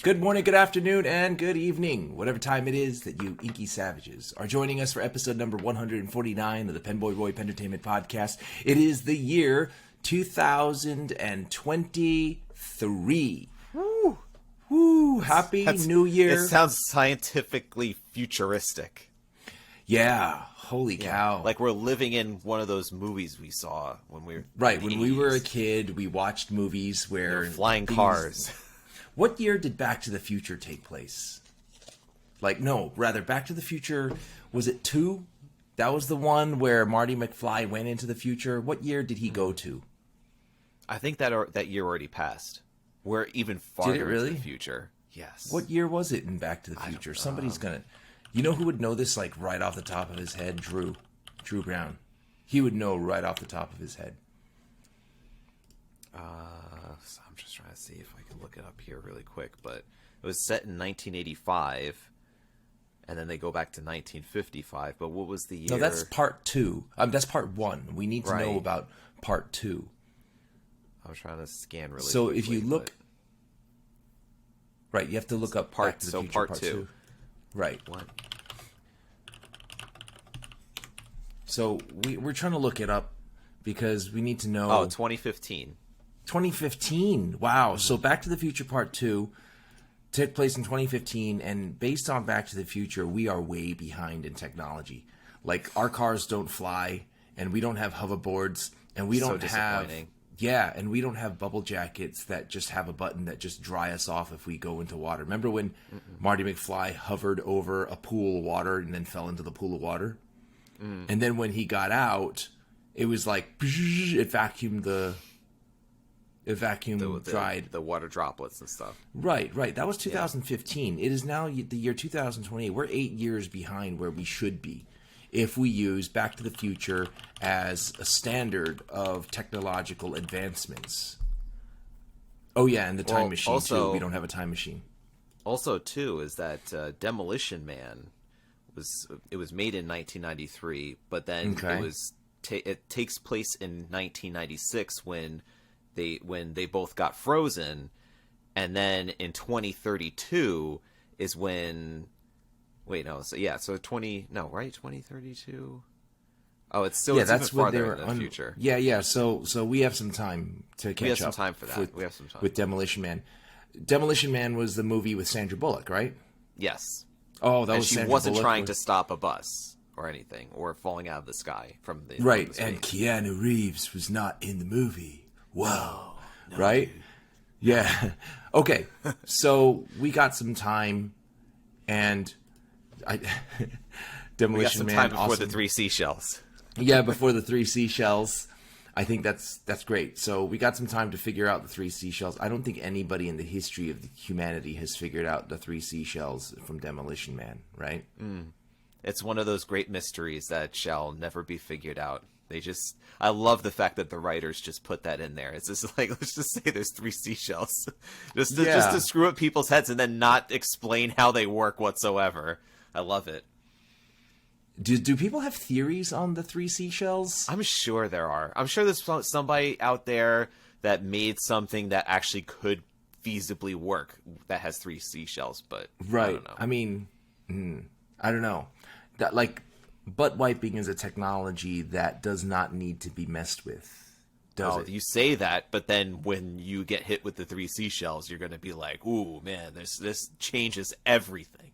Good morning, good afternoon, and good evening, whatever time it is that you inky savages are joining us for episode number 149 of the PenBoyRoy Pentertainment Podcast. It is the year 2023. Woo! Woo! Happy New Year. It sounds scientifically futuristic. Yeah, holy cow. Like we're living in one of those movies we saw when we were Right, when we were a kid, we watched movies where... flying cars. What year did Back to the Future take place? Back to the Future, was it 2? That was the one where Marty McFly went into the future. What year did he go to? I think that year already passed. We're even farther into the future. Yes. What year was it in Back to the Future? Somebody's gonna... You know who would know this right off the top of his head? Drew Brown. He would know right off the top of his head. So I'm just trying to see if I can look it up here really quick, but it was set in 1985, and then they go back to 1955. But what was the year? No, that's part 2. That's part 1. We need to know about part 2. I was trying to scan really. So quickly, if you look, you have to look up Back to the Future part 2. Right. What? So we're trying to look it up because we need to know. Oh, 2015. 2015. Wow. So Back to the Future Part 2 took place in 2015, and based on Back to the Future, we are way behind in technology. Like, our cars don't fly, and we don't have hoverboards, and we don't have... Yeah, and we don't have bubble jackets that just have a button that just dry us off if we go into water. Remember when Marty McFly hovered over a pool of water and then fell into the pool of water? And then when he got out, it was like it vacuumed dried the water droplets and stuff. Right. That was 2015. It is now the year 2028. We're 8 years behind where we should be if we use Back to the Future as a standard of technological advancements. Oh yeah, and the time machine too. We don't have a time machine. Also, too, is that Demolition Man it was made in 1993, but then it takes place in 1996 when they both got frozen, and then in 2032 is when 2032. Oh, it's still that's even farther when they were in the future. Yeah. So we have some time to catch up. We have some time for that. We have some time with Demolition Man. Demolition Man was the movie with Sandra Bullock, right? Yes. Oh, that and was she Sandra wasn't Bullock trying to stop a bus or anything, or falling out of the sky from the right. From and Keanu Reeves was not in the movie. Wow. No, right? Dude. Yeah. Okay. So we got some time, and Demolition Man. Time before the 3 seashells. Yeah, before the 3 seashells. I think that's great. So we got some time to figure out the 3 seashells. I don't think anybody in the history of humanity has figured out the 3 seashells from Demolition Man, right? It's one of those great mysteries that shall never be figured out. I love the fact that the writers just put that in there. It's just like, let's just say there's 3 seashells. just to screw up people's heads and then not explain how they work whatsoever. I love it. Do people have theories on the 3 seashells? I'm sure there are. I'm sure there's somebody out there that made something that actually could feasibly work that has 3 seashells, but right. I don't know. I mean, I don't know. That, like, butt wiping is a technology that does not need to be messed with. Does it? You say that, but then when you get hit with the 3 seashells, you're going to be like, ooh, man, this changes everything.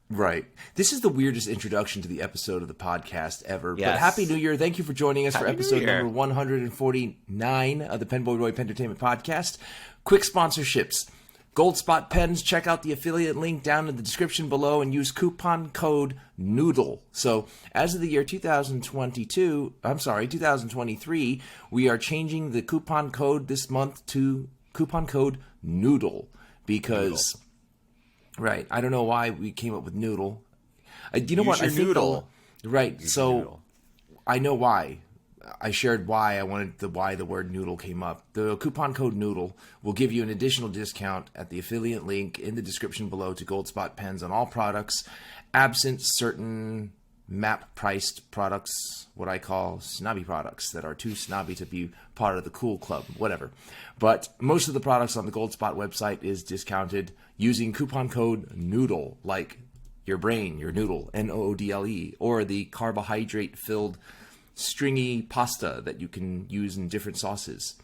Right. This is the weirdest introduction to the episode of the podcast ever. Yes. But Happy New Year. Thank you for joining us for episode number 149 of the PenBoyRoy Pentertainment Podcast. Quick sponsorships. Gold Spot Pens. Check out the affiliate link down in the description below and use coupon code NOODLE. So as of the year 2023, we are changing the coupon code this month to coupon code NOODLE because... Right. I don't know why we came up with noodle. You know what? I think noodle. Right. So I know why. I shared why I wanted why the word noodle came up. The coupon code NOODLE will give you an additional discount at the affiliate link in the description below to Gold Spot Pens on all products, absent certain map priced products, what I call snobby products that are too snobby to be part of the cool club, whatever. But most of the products on the Gold Spot website is discounted using coupon code NOODLE, like your brain, your noodle, NOODLE, or the carbohydrate filled stringy pasta that you can use in different sauces.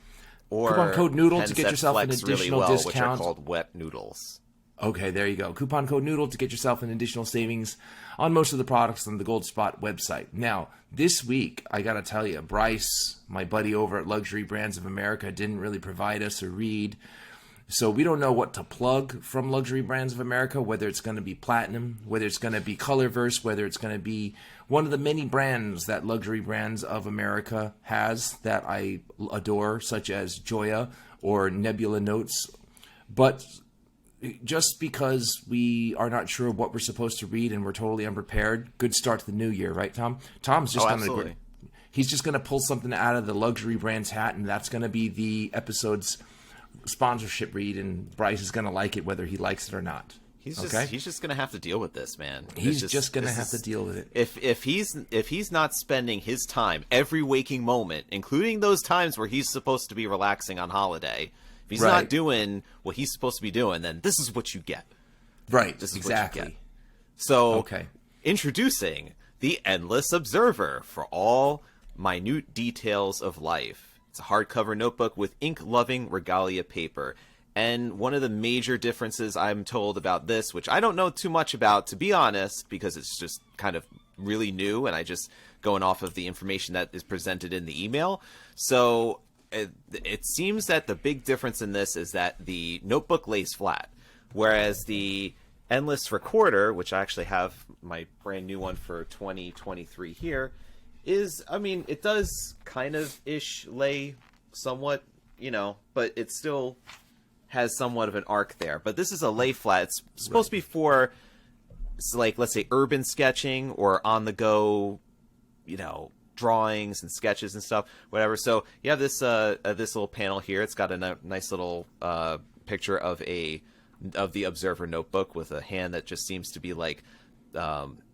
Or coupon code NOODLE to get yourself an flex additional really well, discount. which are called wet noodles. Okay, there you go. Coupon code NOODLE to get yourself an additional savings on most of the products on the Gold Spot website. Now, this week, I got to tell you, Bryce, my buddy over at Luxury Brands of America, didn't really provide us a read. So we don't know what to plug from Luxury Brands of America, whether it's going to be Platinum, whether it's going to be Colorverse, whether it's going to be one of the many brands that Luxury Brands of America has that I adore, such as Joya or Nebula Notes. But just because we are not sure what we're supposed to read and we're totally unprepared, good start to the new year, right, Tom? Tom's just he's just going to pull something out of the Luxury Brands hat, and that's going to be the episode's sponsorship read, and Bryce is going to like it whether he likes it or not. He's just going to have to deal with this, man. He's just going to have to deal with it. If he's not spending his time every waking moment, including those times where he's supposed to be relaxing on holiday, if he's not doing what he's supposed to be doing, then this is what you get. Right, this is exactly. What you get. So, introducing the Endless Observer for all minute details of life. It's a hardcover notebook with ink-loving regalia paper. And one of the major differences I'm told about this, which I don't know too much about, to be honest, because it's just kind of really new, and I just going off of the information that is presented in the email. So it seems that the big difference in this is that the notebook lays flat, whereas the Endless Recorder, which I actually have my brand new one for 2023 here, is, I mean, it does kind of ish lay somewhat, but it still has somewhat of an arc there. But this is a lay flat. It's supposed to be for, like, let's say urban sketching or on the go, drawings and sketches and stuff, whatever. So you have this this little panel here. It's got a nice little picture of the Observer notebook with a hand that just seems to be like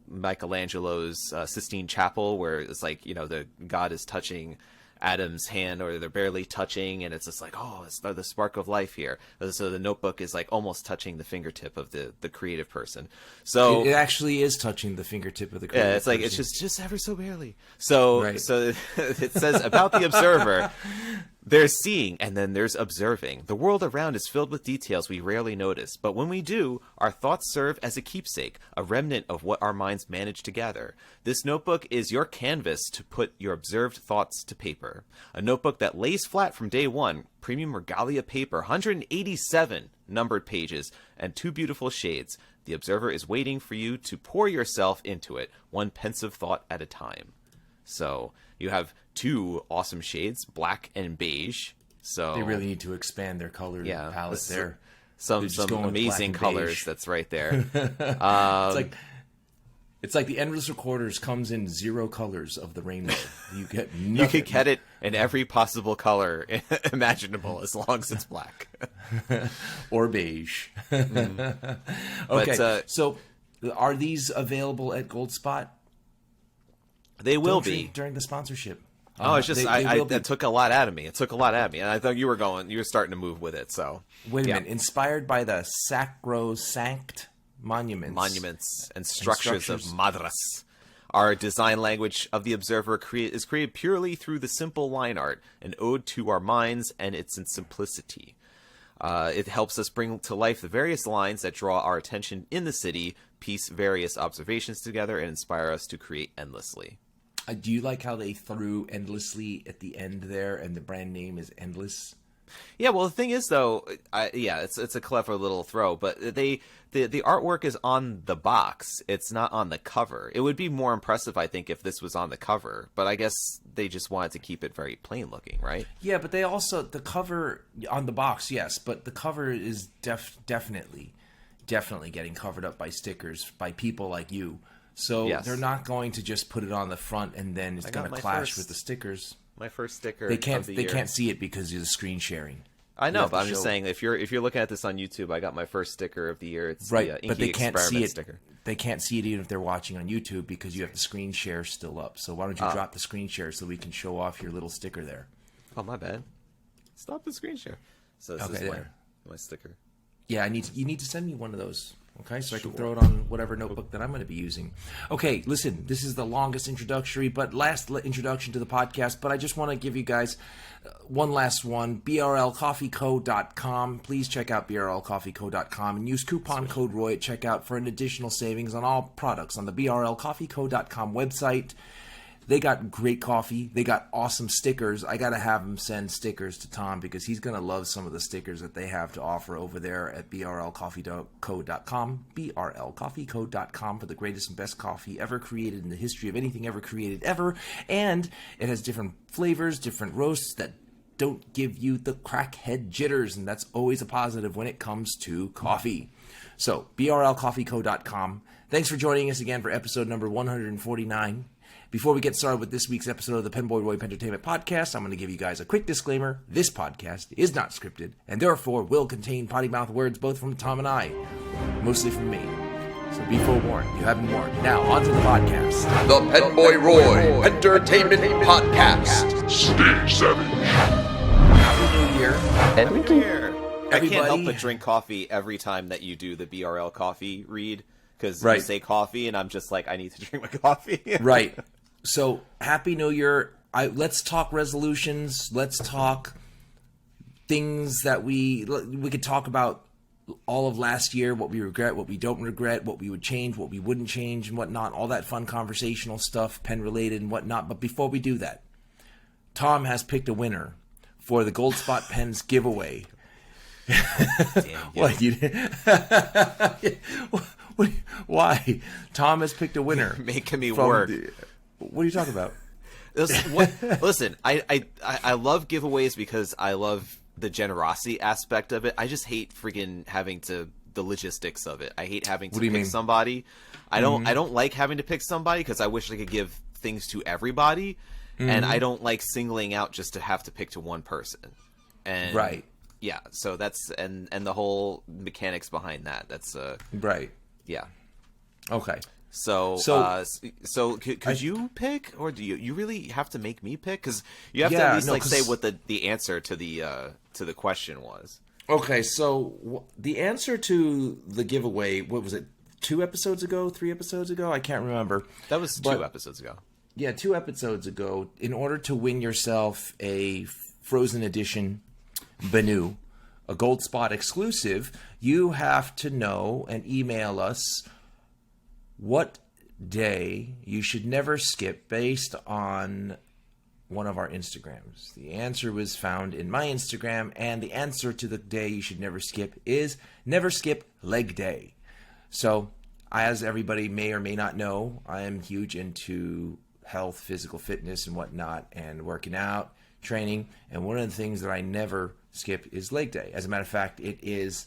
Michelangelo's Sistine Chapel, where it's like, the god is touching Adam's hand, or they're barely touching, and it's just like, oh, it's the spark of life here. So the notebook is like almost touching the fingertip of the creative person. So it actually is touching the fingertip of the creative it's like person. it's just ever so barely. So so it says about the Observer. There's seeing, and then there's observing. The world around is filled with details we rarely notice, but when we do, our thoughts serve as a keepsake, a remnant of what our minds manage to gather. This notebook is your canvas to put your observed thoughts to paper. A notebook that lays flat from day one, premium regalia paper, 187 numbered pages, and 2 beautiful shades. The Observer is waiting for you to pour yourself into it, one pensive thought at a time. So you have 2 awesome shades, black and beige. So they really need to expand their color palette there. Some amazing colors that's right there. It's like the Endless Recorders comes in 0 colors of the rainbow. You get nothing. You could get it in every possible color imaginable as long as it's black or beige. Okay, but, so are these available at Gold Spot? They will be during the sponsorship. It's just that took a lot out of me. It took a lot out of me, and I thought you were starting to move with it. So wait a minute. Inspired by the sacrosanct monuments and structures of Madras. Our design language of the Observer is created purely through the simple line art, an ode to our minds and its simplicity. It helps us bring to life the various lines that draw our attention in the city, piece various observations together, and inspire us to create endlessly. Do you like how they threw endlessly at the end there, and the brand name is Endless? Yeah, well, the thing is, though, it's a clever little throw, but the artwork is on the box. It's not on the cover. It would be more impressive, I think, if this was on the cover, but I guess they just wanted to keep it very plain looking, right? Yeah, but they also, the cover on the box, yes, but the cover is definitely getting covered up by stickers by people like you. So they're not going to just put it on the front and then it's going to clash with the stickers. My first sticker. They can't see it because of the screen sharing. I know, but I'm just saying, if you're looking at this on YouTube, I got my first sticker of the year. It's the Inky but they can't see it. sticker. They can't see it even if they're watching on YouTube because you have the screen share still up. So why don't you drop the screen share so we can show off your little sticker there? Oh, my bad. Stop the screen share. So this is my sticker. Yeah, you need to send me one of those. Okay, so I can throw it on whatever notebook that I'm going to be using. Okay, listen, this is the longest introductory, but last introduction to the podcast, but I just want to give you guys one last one, brlcoffeeco.com. Please check out brlcoffeeco.com and use coupon code ROY at checkout for an additional savings on all products on the brlcoffeeco.com website. They got great coffee. They got awesome stickers. I got to have them send stickers to Tom because he's going to love some of the stickers that they have to offer over there at brlcoffeeco.com. brlcoffeeco.com for the greatest and best coffee ever created in the history of anything ever created ever. And it has different flavors, different roasts that don't give you the crackhead jitters. And that's always a positive when it comes to coffee. So, brlcoffeeco.com. Thanks for joining us again for episode number 149. Before we get started with this week's episode of the PenBoyRoy Entertainment Podcast, I'm going to give you guys a quick disclaimer. This podcast is not scripted and therefore will contain potty mouth words both from Tom and I, mostly from me. So be forewarned. You have been warned. Now, on to the podcast. The PenBoyRoy Entertainment Podcast. Stay savage. Happy New Year. Happy New Year. I Everybody. can't help but drink coffee every time that you do the BRL coffee read. Because Right. you say coffee, and I'm just like, I need to drink my coffee. Right. So, Happy New Year. Let's talk resolutions. Let's talk things that we could talk about all of last year, what we regret, what we don't regret, what we would change, what we wouldn't change, and whatnot. All that fun conversational stuff, pen-related and whatnot. But before we do that, Tom has picked a winner for the Gold Spot Pens giveaway. Damn, What you? Why? Tom has picked a winner. Making me work. What are you talking about? Listen, I love giveaways because I love the generosity aspect of it. I just hate freaking having the logistics of it. I hate having to pick somebody. I don't like having to pick somebody because I wish I could give things to everybody, and I don't like singling out just to have to pick to one person. And Right. Yeah, so that's and the whole mechanics behind that. That's Right. yeah. Okay. So could you pick, or do you really have to make me pick? Because you have to at least say what the answer to the question was. Okay, so the answer to the giveaway, what was it? 3 episodes ago? I can't remember. That was 2 episodes ago. Yeah, 2 episodes ago. In order to win yourself a Frozen Edition Banu, a Gold Spot exclusive, you have to know and email us what day you should never skip based on one of our Instagrams. The answer was found in my Instagram, and the answer to the day you should never skip is never skip leg day. So, as everybody may or may not know, I am huge into health, physical fitness and whatnot, and working out, training, and one of the things that I never skip is leg day. As a matter of fact, it is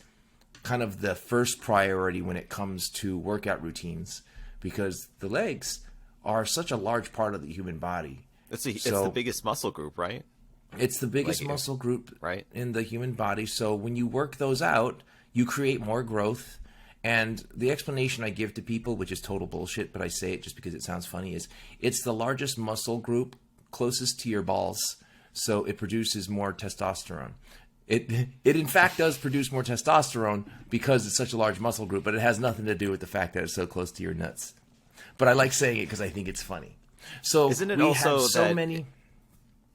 kind of the first priority when it comes to workout routines, because the legs are such a large part of the human body. It's the biggest muscle group, right? It's the biggest muscle group right in the human body. So when you work those out, you create more growth. And the explanation I give to people, which is total bullshit, but I say it just because it sounds funny, is it's the largest muscle group closest to your balls, so it produces more testosterone. It in fact does produce more testosterone because it's such a large muscle group, but it has nothing to do with the fact that it's so close to your nuts. But I like saying it because I think it's funny. So isn't it we also have so many?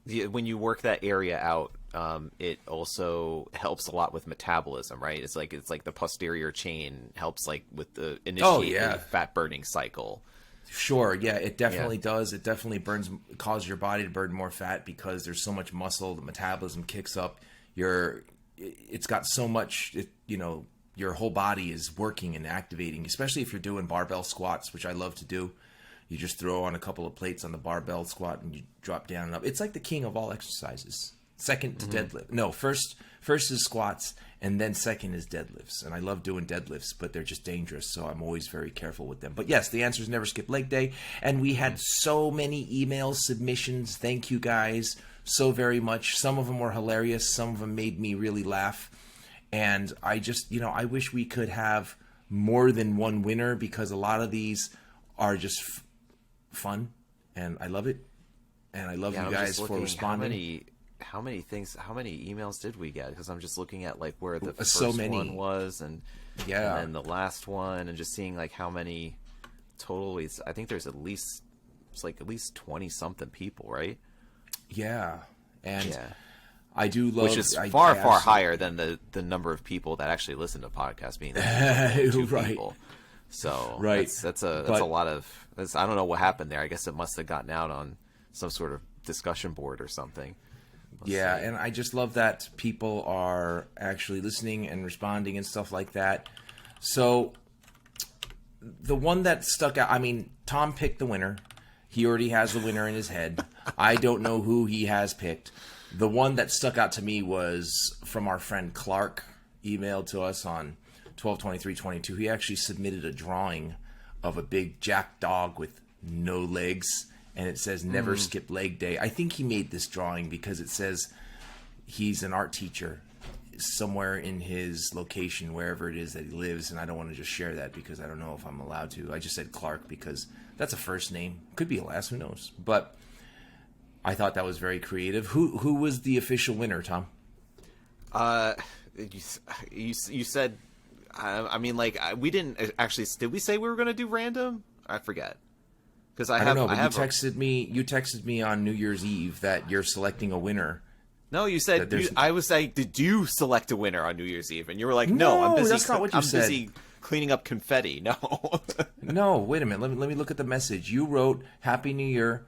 When you work that area out, it also helps a lot with metabolism, right? It's like the posterior chain helps like with the initiating fat burning cycle. Sure, yeah, it definitely does. It definitely causes your body to burn more fat because there's so much muscle. The metabolism kicks up. It's got so much, your whole body is working and activating, especially if you're doing barbell squats, which I love to do. You just throw on a couple of plates on the barbell squat and you drop down and up. It's like the king of all exercises. Second to deadlift. No, first is squats, and then second is deadlifts. And I love doing deadlifts, but they're just dangerous, so I'm always very careful with them. But yes, the answer is never skip leg day. And we had so many email submissions. Thank you guys so very much. Some of them were hilarious. Some of them made me really laugh. And I just, I wish we could have more than one winner, because a lot of these are just fun, and I love it. And I love you guys for responding. How many emails did we get? Because I'm just looking at like where the so first many. one was, and then the last one, and just seeing like how many total. I think there's at least 20 something people, right? Yeah, and I do love, which is far higher than the number of people that actually listen to podcasts, being two people. So that's a lot of. I don't know what happened there. I guess it must have gotten out on some sort of discussion board or something. And I just love that people are actually listening and responding and stuff like that. So the one that stuck out, I mean, Tom picked the winner. He already has the winner in his head. I don't know who he has picked. The one that stuck out to me was from our friend Clark, emailed to us on 12/23/22. He actually submitted a drawing of a big jack dog with no legs, and it says never skip leg day. I think he made this drawing because it says he's an art teacher somewhere in his location, wherever it is that he lives, and I don't want to just share that because I don't know if I'm allowed to. I just said Clark because that's a first name. Could be a last, who knows. But I thought that was very creative. Who was the official winner, Tom? You said, I mean, like, we didn't actually. Did we say we were going to do random? I forget. Because I don't know. But you texted me on New Year's Eve that you're selecting a winner. No, you said. I was like, did you select a winner on New Year's Eve? And you were like, no, I'm busy. That's not what you said. I'm busy cleaning up confetti. No. No, wait a minute. Let me look at the message. You wrote Happy New Year.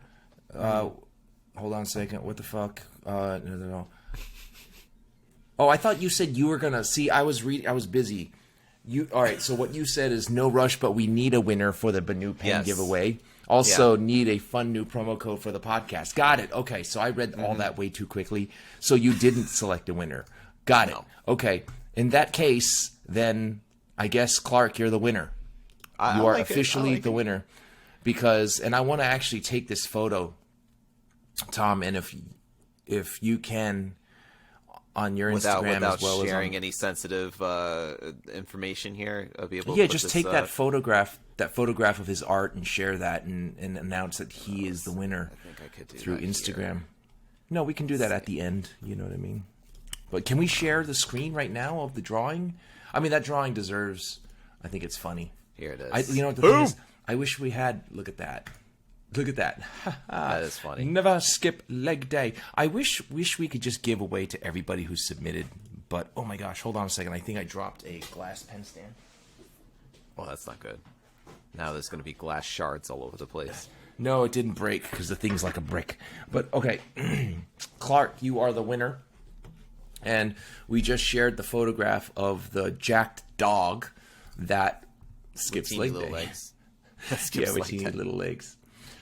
Hold on a second. What the fuck? No. Oh, I thought you said you were gonna see. I was busy. All right. So what you said is no rush, but we need a winner for the Banu pen giveaway. Also need a fun new promo code for the podcast. Got it. Okay. So I read all that way too quickly. So you didn't select a winner. Got it. Okay. In that case, then I guess Clark, you're the winner. You are officially the winner, because, and I want to actually take this photo, Tom, and if you can, on your Instagram without as well sharing as any sensitive information here, I'll be able. Yeah, just take that photograph of his art and share that and announce that he is the winner. I think I could do through that Instagram. Here. No, we can do that at the end. You know what I mean? But can we share the screen right now of the drawing? I mean, that drawing deserves. I think it's funny. Here it is. You know what the thing is? I wish we had. Look at that. Look at that. That is funny. Never skip leg day. I wish we could just give away to everybody who submitted. But, oh my gosh, hold on a second. I think I dropped a glass pen stand. Well, that's not good. Now there's going to be glass shards all over the place. No, it didn't break because the thing's like a brick. But, okay. Clark, you are the winner. And we just shared the photograph of the jacked dog that skips leg day. Legs. Yeah, with teeny little legs.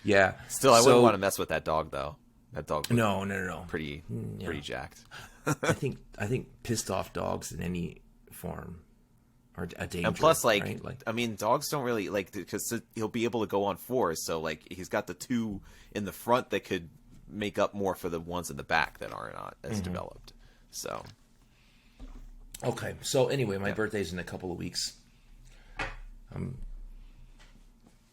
Yeah. Still, I wouldn't want to mess with that dog, though. That dog. No. Pretty jacked. I think pissed off dogs in any form are a danger. And plus, right? I mean, dogs don't really because he'll be able to go on fours. So, he's got the two in the front that could make up more for the ones in the back that are not as developed. So. Okay. So anyway, my birthday's in a couple of weeks. I'm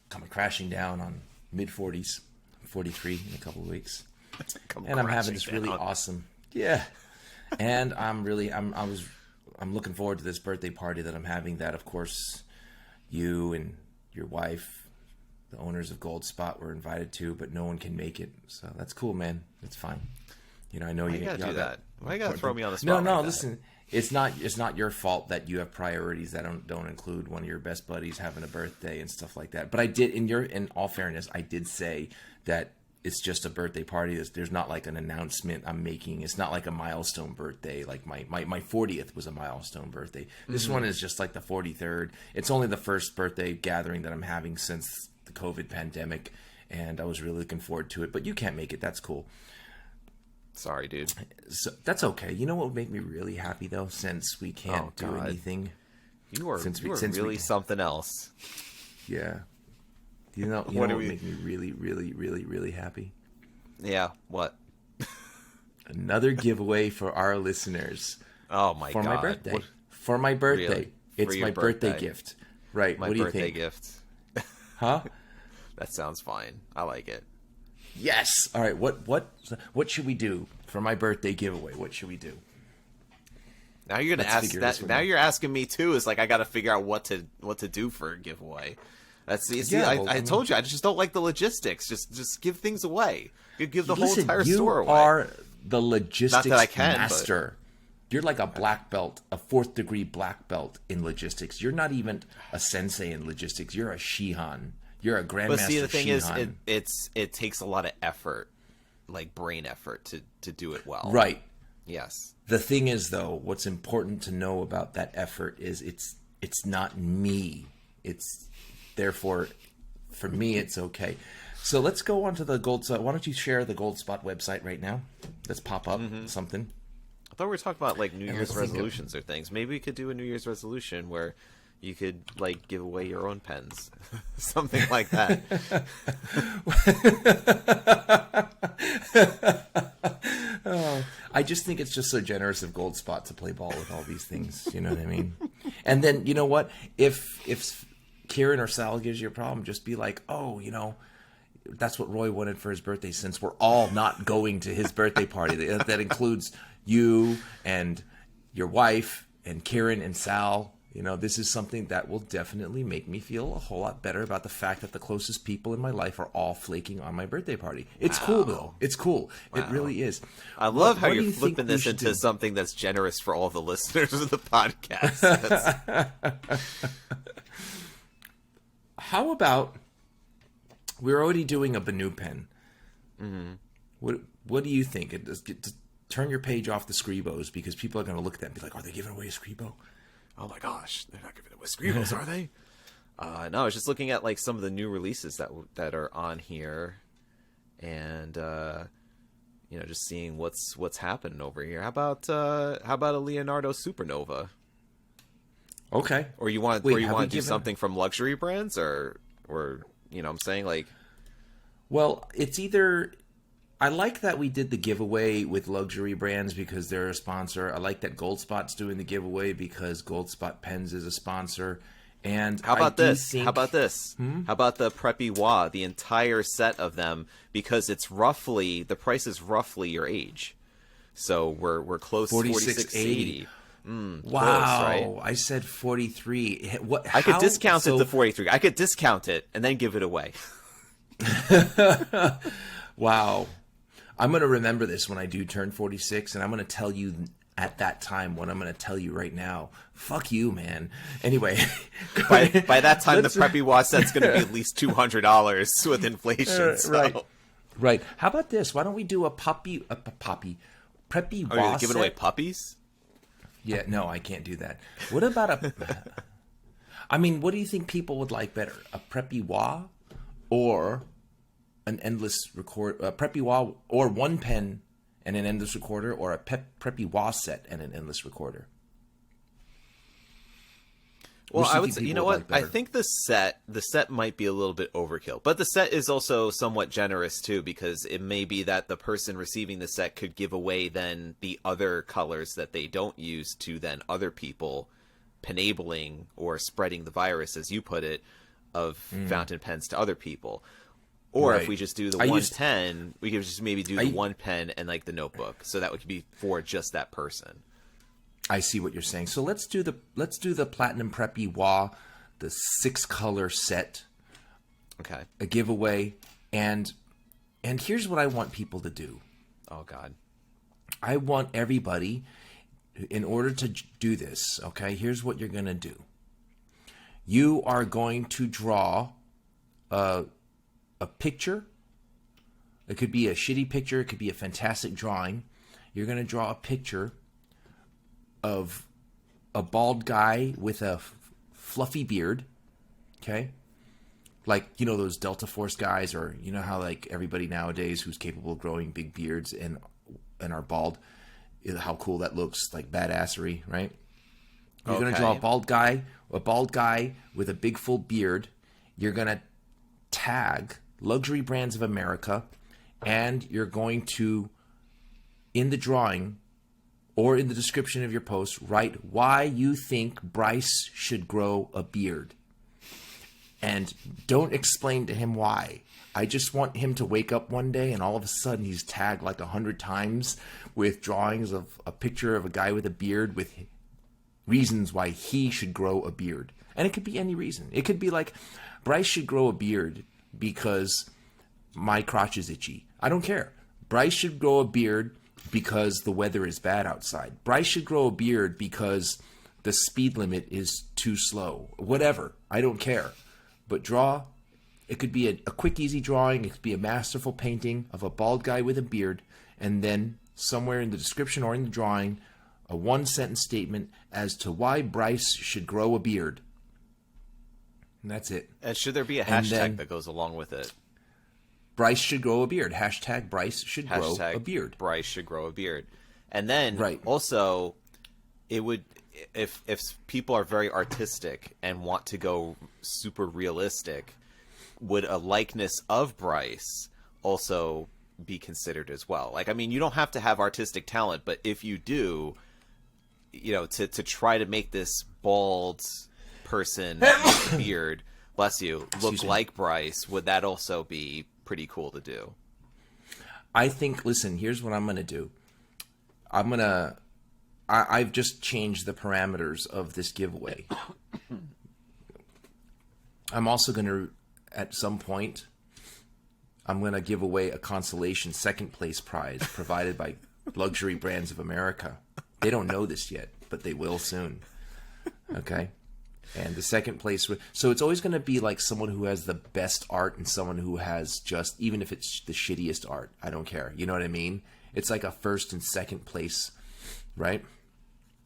coming crashing down on mid-40s, 43 in a couple of weeks, and I'm having this really awesome, and I'm looking forward to this birthday party that I'm having. That, of course, you and your wife, the owners of Gold Spot, were invited to, but no one can make it. So that's cool, man. It's fine. You know, I know you gotta do that. Why you gotta throw me on the spot? No. Listen, it's not your fault that you have priorities that don't include one of your best buddies having a birthday and stuff like that. But I did, in all fairness, I did say that it's just a birthday party. There's not like an announcement I'm making. It's not like a milestone birthday. Like my 40th was a milestone birthday. This one is just like the 43rd. It's only the first birthday gathering that I'm having since the COVID pandemic, and I was really looking forward to it. But you can't make it. That's cool. Sorry, dude. So that's okay. You know what would make me really happy though, since we can't do anything. You are really something else. Yeah. You know what would make me really, really, really, really happy? Yeah. What? Another giveaway for our listeners. Oh my god! For my birthday. For my birthday. Really? It's my birthday gift. Right. My what do you birthday think? gift. Huh? That sounds fine. I like it. Yes. All right. What should we do for my birthday giveaway? What should we do? Now you're gonna ask that. Now you're asking me too. It's like I got to figure out what to do for a giveaway. I told you I just don't like the logistics. Just give things away. Give the whole entire store away. You are the logistics Not that I can, master. You're like a black belt, a 4th degree black belt in logistics. You're not even a sensei in logistics. You're a Shihan. You're a grandmaster. But see, the thing Shihan. is, it takes a lot of effort, like brain effort, to do it well. Right. Yes. The thing is, though, what's important to know about that effort is it's not me. It's therefore, for me, it's okay. So let's go on to the Gold Spot. Why don't you share the Gold Spot website right now? Let's pop up something. I thought we were talking about like New Year's resolutions or things. Maybe we could do a New Year's resolution where you could like give away your own pens, something like that. I just think it's just so generous of Gold Spot to play ball with all these things. You know what I mean? And then you know what? If Kieran or Sal gives you a problem, just be like, oh, you know, that's what Roy wanted for his birthday. Since we're all not going to his birthday party, that includes you and your wife and Kieran and Sal. You know, this is something that will definitely make me feel a whole lot better about the fact that the closest people in my life are all flaking on my birthday party. It's cool, though. It's cool. Wow. It really is. I love how you're flipping this into something that's generous for all the listeners of the podcast. How about we're already doing a Banu pen? Mm-hmm. What do you think? Turn your page off the Scribos because people are going to look at that and be like, are they giving away a Scribo? Oh my gosh, they're not giving away Scribos, are they? No, I was just looking at like some of the new releases that are on here, and you know, just seeing what's happening over here. How about a Leonardo Supernova? Okay. Or you want to do something from luxury brands, or you know what I'm saying, like. Well, it's either. I like that we did the giveaway with luxury brands because they're a sponsor. I like that Gold Spot's doing the giveaway because Gold Spot Pens is a sponsor. And how about this? How about this? How about the Preppy Wah, the entire set of them? Because the price is roughly your age, so we're close. 46.80. Wow, close, right? I said 43. I could discount it to 43. I could discount it and then give it away. Wow. I'm going to remember this when I do turn 46, and I'm going to tell you at that time what I'm going to tell you right now. Fuck you, man. Anyway. by that time, the Preppy Wah set's going to be at least $200 with inflation. So. Right. How about this? Why don't we do a Preppy Wah Are you giving away puppies? Yeah, no, I can't do that. What about I mean, what do you think people would like better? A Preppy Wah or an endless record, Preppy Wah, or one pen and an endless recorder, or a Preppy Wah set and an endless recorder? Well, I would say, you know what? I think the set might be a little bit overkill, but the set is also somewhat generous too, because it may be that the person receiving the set could give away then the other colors that they don't use to then other people, penabling or spreading the virus, as you put it, of fountain pens to other people. Or if we just do the 110, we could just maybe do the one pen and like the notebook, so that would be for just that person. I see what you're saying. So let's do the Platinum Preppy Wah, the 6-color set. Okay. A giveaway, and here's what I want people to do. Oh God. I want everybody, in order to do this, okay, here's what you're going to do. You are going to draw a picture. It could be a shitty picture. It could be a fantastic drawing. You're going to draw a picture of a bald guy with a fluffy beard. Okay? Like, you know, those Delta Force guys, or you know how like everybody nowadays who's capable of growing big beards and are bald, how cool that looks, like badassery, right? You're going to draw a bald guy with a big full beard. You're going to tag Luxury Brands of America, and you're going to in the drawing or in the description of your post, write why you think Bryce should grow a beard. And don't explain to him why. I just want him to wake up one day and all of a sudden he's tagged like 100 times with drawings of a picture of a guy with a beard with reasons why he should grow a beard. And it could be any reason. It could be like, Bryce should grow a beard because my crotch is itchy. I don't care. Bryce should grow a beard because the weather is bad outside. Bryce should grow a beard because the speed limit is too slow. Whatever. I don't care. But draw. It could be a quick, easy drawing. It could be a masterful painting of a bald guy with a beard. And then somewhere in the description or in the drawing, a one-sentence statement as to why Bryce should grow a beard. And that's it. And should there be a hashtag that goes along with it? Bryce should grow a beard. Hashtag Bryce should grow a beard. Bryce should grow a beard. And then also, it would, if people are very artistic and want to go super realistic, would a likeness of Bryce also be considered as well? Like, I mean, you don't have to have artistic talent, but if you do, you know, to try to make this bald person with a beard, bless you, look like Bryce, would that also be pretty cool to do? I think, listen, here's what I'm going to do. I've just changed the parameters of this giveaway. I'm also going to, at some point, I'm going to give away a consolation second place prize provided by Luxury Brands of America. They don't know this yet, but they will soon. Okay? And the second place, so it's always going to be like someone who has the best art and someone who has just, even if it's the shittiest art, I don't care. You know what I mean? It's like a first and second place, right?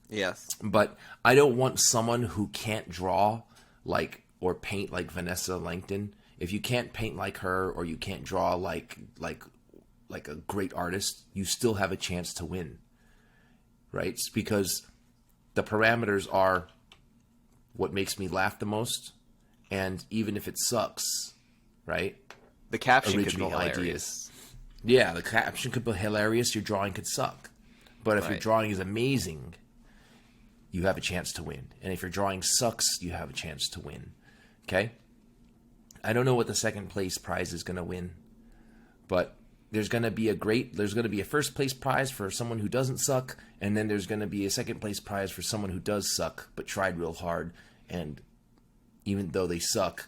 Yes. But I don't want someone who can't draw like or paint like Vanessa Langton. If you can't paint like her or you can't draw like a great artist, you still have a chance to win, right? It's because the parameters are what makes me laugh the most, and even if it sucks, right? The caption original could be hilarious. Ideas. Yeah, the caption could be hilarious. Your drawing could suck, but if your drawing is amazing, you have a chance to win. And if your drawing sucks, you have a chance to win. Okay? I don't know what the second place prize is going to win, but there's going to be a first place prize for someone who doesn't suck, and then there's going to be a second place prize for someone who does suck but tried real hard, and even though they suck,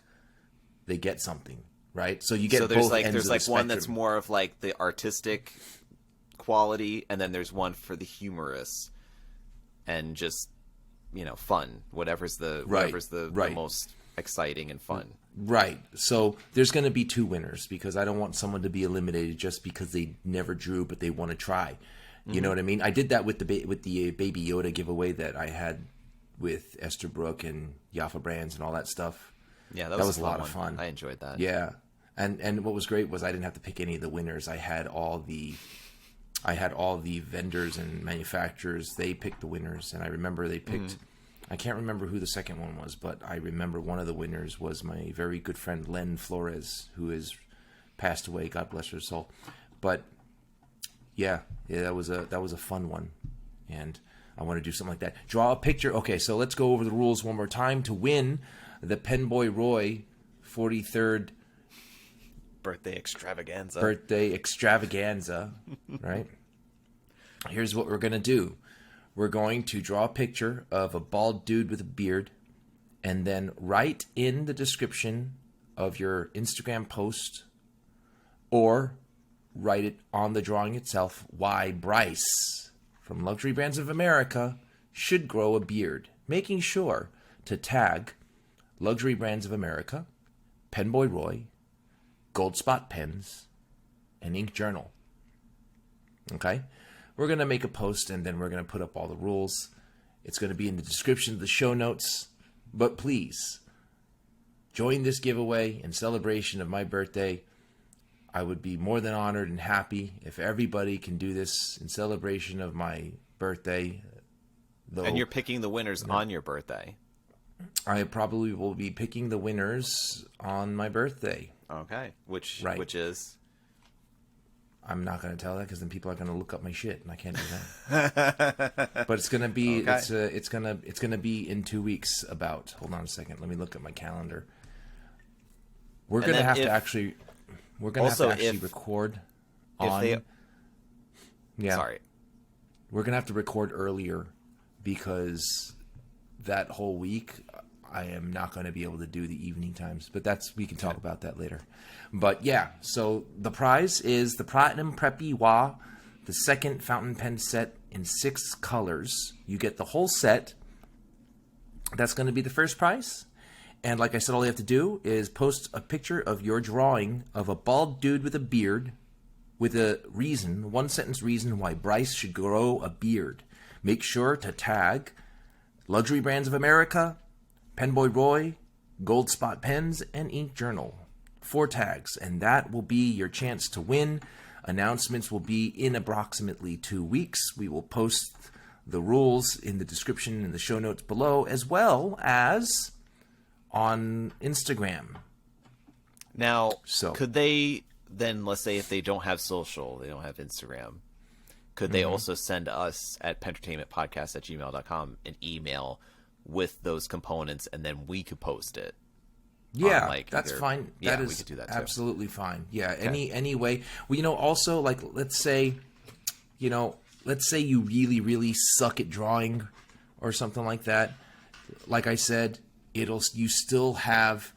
they get something, right? So you get both ends of the spectrum. There's like one that's more of like the artistic quality, and then there's one for the humorous and just, you know, fun. Whatever's the most exciting and fun. Right. So there's going to be two winners because I don't want someone to be eliminated just because they never drew but they want to try. You know what I mean? I did that with the Baby Yoda giveaway that I had with Esther Brooke and Jaffa Brands and all that stuff. Yeah, that was a lot of fun. I enjoyed that. Yeah. And what was great was I didn't have to pick any of the winners. I had all the vendors and manufacturers. They picked the winners, and I remember they picked I can't remember who the second one was, but I remember one of the winners was my very good friend Len Flores, who has passed away. God bless her soul. But yeah, that was a fun one, and I want to do something like that. Draw a picture. Okay, so let's go over the rules one more time to win the PenBoyRoy 43rd birthday extravaganza. Right? Here's what we're gonna do. We're going to draw a picture of a bald dude with a beard, and then write in the description of your Instagram post, or write it on the drawing itself, why Bryce from Luxury Brands of America should grow a beard, making sure to tag Luxury Brands of America, PenBoyRoy, Gold Spot Pens, and Ink Journal. Okay? We're going to make a post, and then we're going to put up all the rules. It's going to be in the description of the show notes. But please, join this giveaway in celebration of my birthday. I would be more than honored and happy if everybody can do this in celebration of my birthday. And you're picking the winners on your birthday. I probably will be picking the winners on my birthday. Okay. Which is? I'm not going to tell that because then people are going to look up my shit, and I can't do that. But it's going to be it's going to be in 2 weeks. Hold on a second. Let me look at my calendar. We're going to have to actually record on. Sorry. We're going to have to record earlier because that whole week I am not going to be able to do the evening times, but we can talk about that later. But yeah, so the prize is the Platinum Preppy Wah, the second fountain pen set in 6 colors. You get the whole set. That's going to be the first prize. And like I said, all you have to do is post a picture of your drawing of a bald dude with a beard with a reason, 1-sentence reason why Bryce should grow a beard. Make sure to tag Luxury Brands of America, PenBoyRoy, Gold Spot Pens, and Ink Journal. 4 tags, and that will be your chance to win. Announcements will be in approximately 2 weeks. We will post the rules in the description and the show notes below, as well as on Instagram. Now, could they then, let's say if they don't have social, they don't have Instagram, could they also send us at pentertainmentpodcast@gmail.com an email with those components, and then we could post it? Yeah, that's fine. That is we could do that too. Absolutely fine. Yeah, okay. Any way. Well, also, like, let's say you really, really suck at drawing or something like that. Like I said, you still have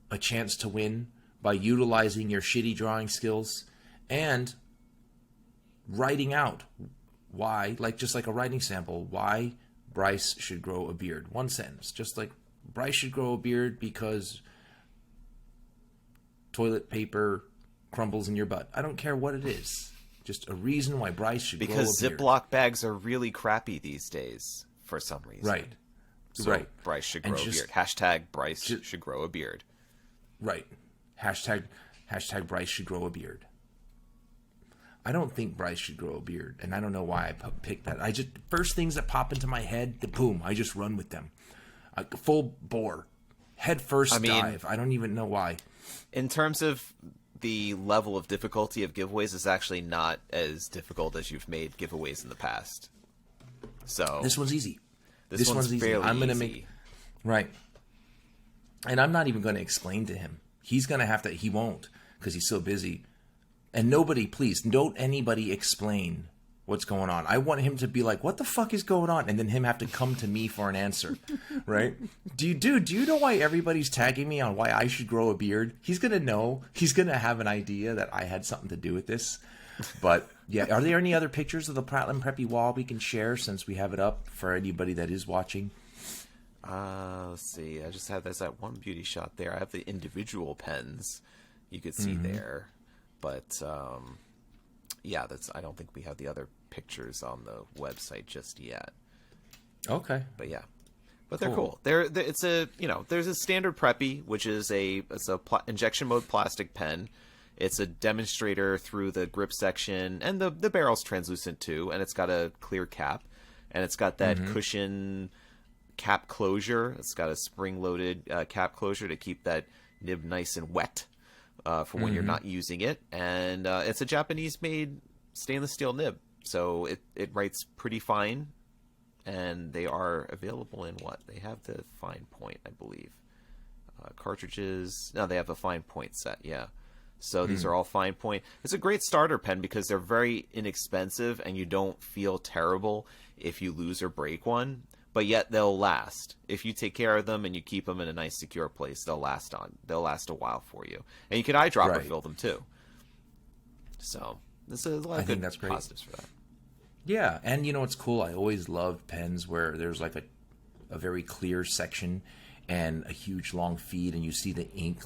a chance to win by utilizing your shitty drawing skills and writing out why, just like a writing sample, why Bryce should grow a beard. 1 sentence, just like Bryce should grow a beard because toilet paper crumbles in your butt. I don't care what it is. Just a reason why Bryce should grow a beard. Because Ziploc bags are really crappy these days for some reason. Right. So right. Bryce should grow a beard. Hashtag Bryce should grow a beard. Right. Hashtag Bryce should grow a beard. I don't think Bryce should grow a beard, and I don't know why I picked that. First things that pop into my head, boom, I just run with them. Full bore, head first dive. I don't even know why. In terms of the level of difficulty of giveaways, is actually not as difficult as you've made giveaways in the past. So this one's easy. This one's easy. I'm gonna make right, and I'm not even going to explain to him. He's gonna have to. He won't because he's so busy. And please don't anybody explain what's going on. I want him to be like, what the fuck is going on? And then him have to come to me for an answer, right? Do you know why everybody's tagging me on why I should grow a beard? He's going to know. He's going to have an idea that I had something to do with this. But yeah, are there any other pictures of the Platinum Preppy Wall we can share since we have it up for anybody that is watching? Let's see. I just have that one beauty shot there. I have the individual pens you could see there. But I don't think we have the other pictures on the website just yet. Okay. But they're cool. There's a standard Preppy, which is injection mode plastic pen. It's a demonstrator through the grip section, and the barrel's translucent too, and it's got a clear cap, and it's got that cushion cap closure. It's got a spring-loaded cap closure to keep that nib nice and wet. For when you're not using it, and it's a Japanese-made stainless steel nib, so it writes pretty fine, and they are available in they have the fine point, I believe. Cartridges, no, they have a fine point set, yeah. So these are all fine point. It's a great starter pen because they're very inexpensive, and you don't feel terrible if you lose or break one. But yet they'll last. If you take care of them and you keep them in a nice, secure place, they'll last a while for you. And you can eyedropper fill them too. So there's a lot of good positives for that. Yeah, and it's cool. I always loved pens where there's like a very clear section and a huge long feed, and you see the ink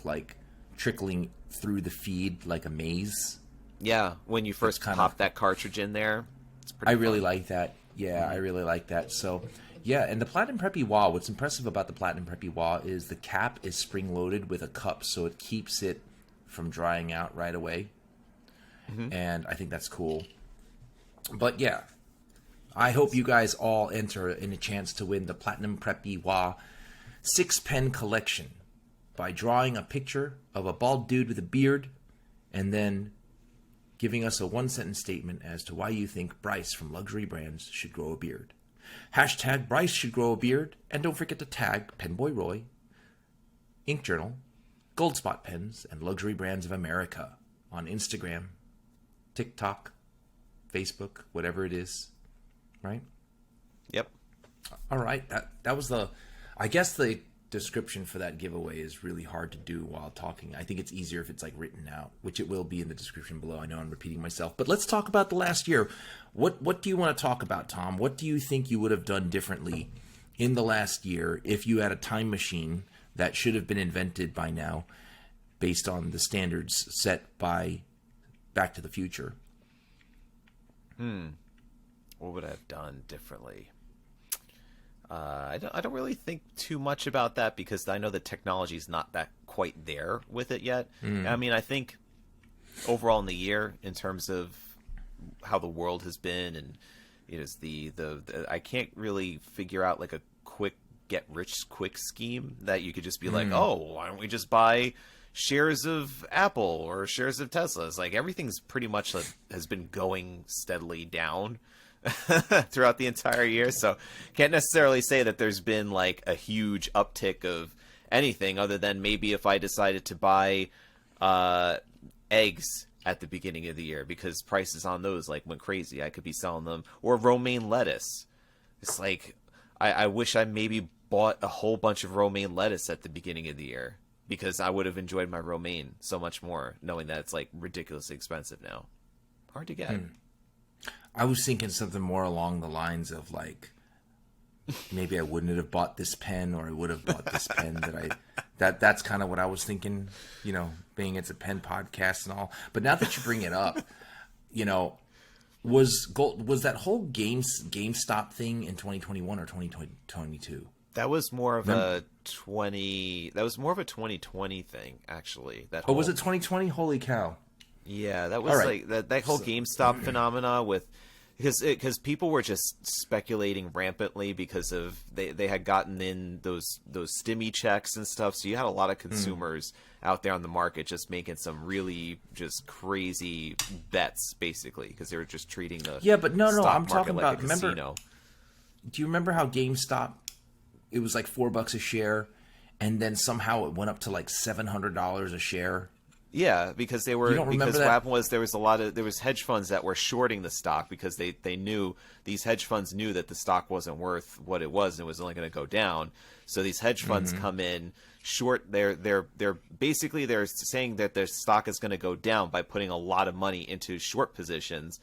trickling through the feed like a maze. Yeah, when you first pop that cartridge in there, it's pretty fun. Really like that. Yeah, I really like that. So. Yeah, and the Platinum Preppy Wall, what's impressive about the Platinum Preppy Wall is the cap is spring-loaded with a cup, so it keeps it from drying out right away. And I think that's cool. But yeah, I hope you guys all enter in a chance to win the Platinum Preppy Wall 6-pen collection by drawing a picture of a bald dude with a beard and then giving us a one-sentence statement as to why you think Bryce from Luxury Brands should grow a beard. Hashtag Bryce should grow a beard, and don't forget to tag PenBoyRoy, Ink Journal, Gold Spot Pens, and Luxury Brands of America on Instagram, TikTok, Facebook, whatever it is, right? Yep. All right. That was I guess the description for that giveaway is really hard to do while talking. I think it's easier if it's like written out, which it will be in the description below. I know I'm repeating myself, but let's talk about the last year. What do you want to talk about, Tom? What do you think you would have done differently in the last year if you had a time machine that should have been invented by now based on the standards set by Back to the Future? What would I have done differently? I don't really think too much about that because I know the technology is not that quite there with it yet. I mean, I think overall in the year, in terms of how the world has been, and the I can't really figure out like a quick get rich quick scheme that you could just be like, oh, why don't we just buy shares of Apple or shares of Tesla? It's like everything's pretty much has been going steadily down throughout the entire year, so can't necessarily say that there's been like a huge uptick of anything other than maybe if I decided to buy eggs at the beginning of the year because prices on those like went crazy. I could be selling them, or romaine lettuce. It's like I wish I maybe bought a whole bunch of romaine lettuce at the beginning of the year because I would have enjoyed my romaine so much more, knowing that it's like ridiculously expensive now. Hard to get. I was thinking something more along the lines of like, maybe I wouldn't have bought this pen, or I would have bought this pen that's kind of what I was thinking, being it's a pen podcast and all. But now that you bring it up, was that whole GameStop thing in 2021 or 2022? That was more of a 2020 thing, actually. Was it 2020? Holy cow. Yeah, that was like that whole GameStop phenomena because people were just speculating rampantly because of they had gotten in those stimmy checks and stuff. So you had a lot of consumers out there on the market just making some really just crazy bets, basically, because they were just treating the but no, I'm talking like about. remember? Do you remember how GameStop? It was like $4 a share, and then somehow it went up to like $700 a share. Yeah, because what happened was there was hedge funds that were shorting the stock because these hedge funds knew that the stock wasn't worth what it was and it was only going to go down. So these hedge funds come in short. They're basically saying that their stock is going to go down by putting a lot of money into short positions.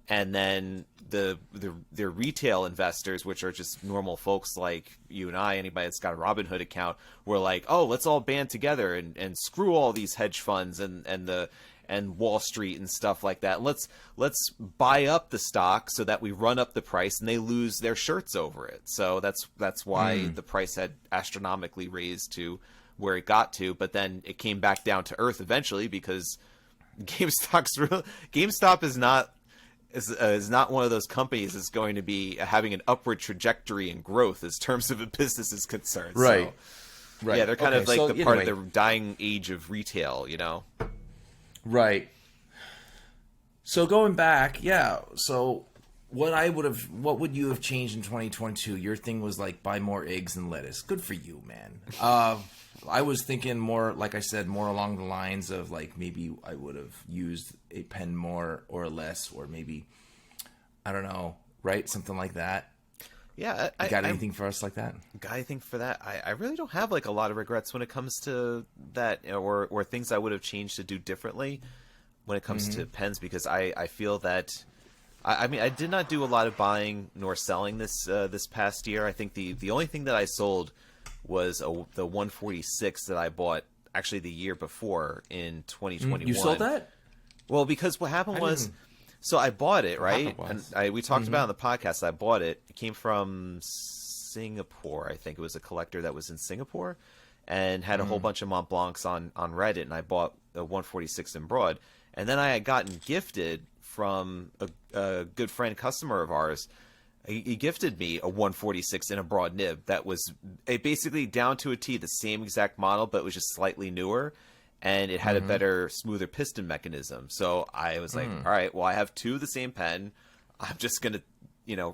And then their retail investors, which are just normal folks like you and I, anybody that's got a Robinhood account, were like, oh, let's all band together and screw all these hedge funds and Wall Street and stuff like that. Let's buy up the stock so that we run up the price and they lose their shirts over it. So that's why the price had astronomically raised to where it got to, but then it came back down to earth eventually because GameStop is not one of those companies that's going to be having an upward trajectory in growth as terms of a business is concerned. Right. So, right. Yeah, they're kind of like the part of the dying age of retail, Right. So going back, so what would you have changed in 2022? Your thing was like buy more eggs and lettuce. Good for you, man. I was thinking more, like I said, more along the lines of like maybe I would have used a pen more or less, or maybe, I don't know, right? Something like that. Yeah. You got anything for us like that? I think for that, I really don't have like a lot of regrets when it comes to that, or things I would have changed to do differently when it comes to pens, because I feel that, I mean, I did not do a lot of buying nor selling this past year. I think the only thing that I sold was the 146 that I bought actually the year before in 2021. You sold that? Well, because what happened was, so I bought it, right? And we talked about it on the podcast. I bought it. It came from Singapore. I think it was a collector that was in Singapore and had a whole bunch of Mont Blancs on Reddit. And I bought a 146 in broad. And then I had gotten gifted from a good friend customer of ours. He gifted me a 146 in a broad nib that was basically down to a T, the same exact model, but it was just slightly newer. and it had a better, smoother piston mechanism. So I was like, all right, well, I have two of the same pen. I'm just gonna,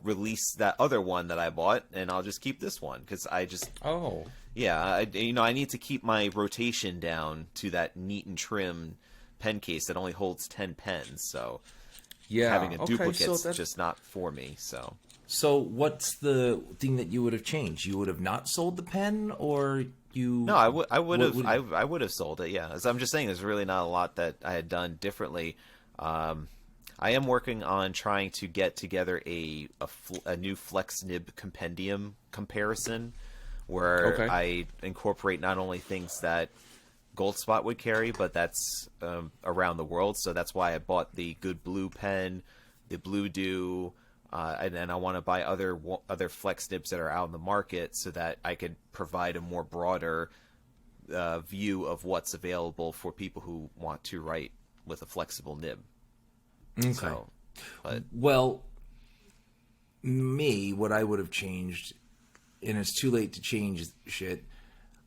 release that other one that I bought, and I'll just keep this one because I just I need to keep my rotation down to that neat and trim pen case that only holds 10 pens. So having a duplicate's just not for me. So what's the thing that you would have changed? You would have not sold the pen, or you? No, I would have sold it. Yeah, as I'm just saying, there's really not a lot that I had done differently. I am working on trying to get together a new flex nib compendium comparison, where I incorporate not only things that Goldspot would carry, but that's around the world. So that's why I bought the Good Blue pen, the Blue Dew, and then I want to buy other flex nibs that are out in the market so that I could provide a more broader view of what's available for people who want to write with a flexible nib. Okay. So, well, what I would have changed, and it's too late to change shit.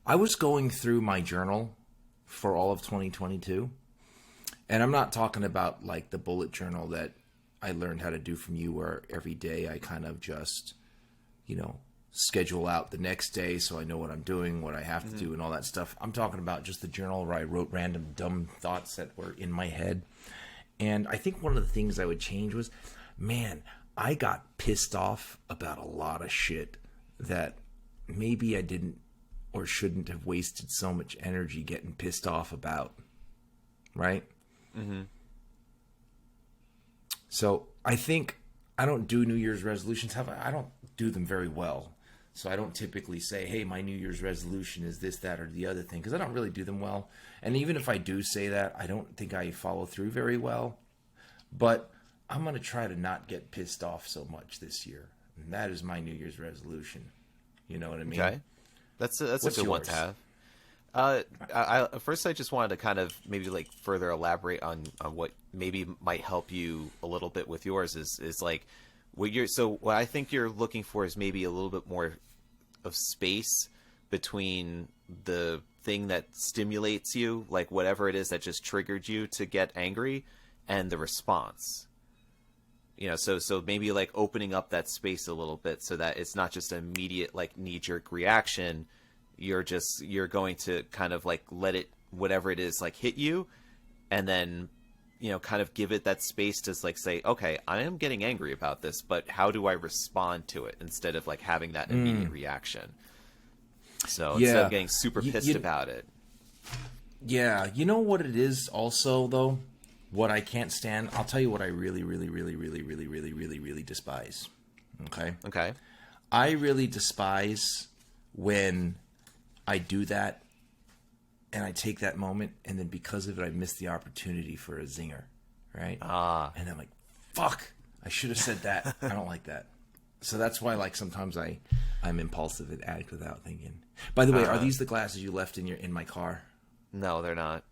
I was going through my journal for all of 2022, and I'm not talking about like the bullet journal that I learned how to do from you, where every day I kind of just, schedule out the next day so I know what I'm doing, what I have to do, and all that stuff. I'm talking about just the journal where I wrote random dumb thoughts that were in my head. And I think one of the things I would change was, man, I got pissed off about a lot of shit that maybe I didn't or shouldn't have wasted so much energy getting pissed off about. Right? Mm-hmm. So I think I don't do New Year's resolutions. I don't do them very well. So I don't typically say, hey, my New Year's resolution is this, that, or the other thing, because I don't really do them well. And even if I do say that, I don't think I follow through very well. But I'm going to try to not get pissed off so much this year. And that is my New Year's resolution. You know what I mean? Okay. That's a good one to have. First, I just wanted to kind of maybe like further elaborate on what maybe might help you a little bit with yours is like what I think you're looking for is maybe a little bit more of space between the thing that stimulates you, like whatever it is that just triggered you to get angry, and the response. So maybe like opening up that space a little bit so that it's not just an immediate like knee-jerk reaction. You're going to kind of like let it, whatever it is, like hit you, and then kind of give it that space to like say, okay, I am getting angry about this, but how do I respond to it instead of like having that immediate reaction? So instead of getting super pissed about it. Yeah. You know what it is also, though? What I can't stand, I'll tell you what I really, really, really, really, really, really, really, really despise. Okay? I really despise when I do that and I take that moment, and then because of it, I miss the opportunity for a zinger, right? And I'm like, fuck, I should have said that. I don't like that. So that's why, like, sometimes I'm impulsive and act without thinking. By the way, are these the glasses you left in my car? No, they're not.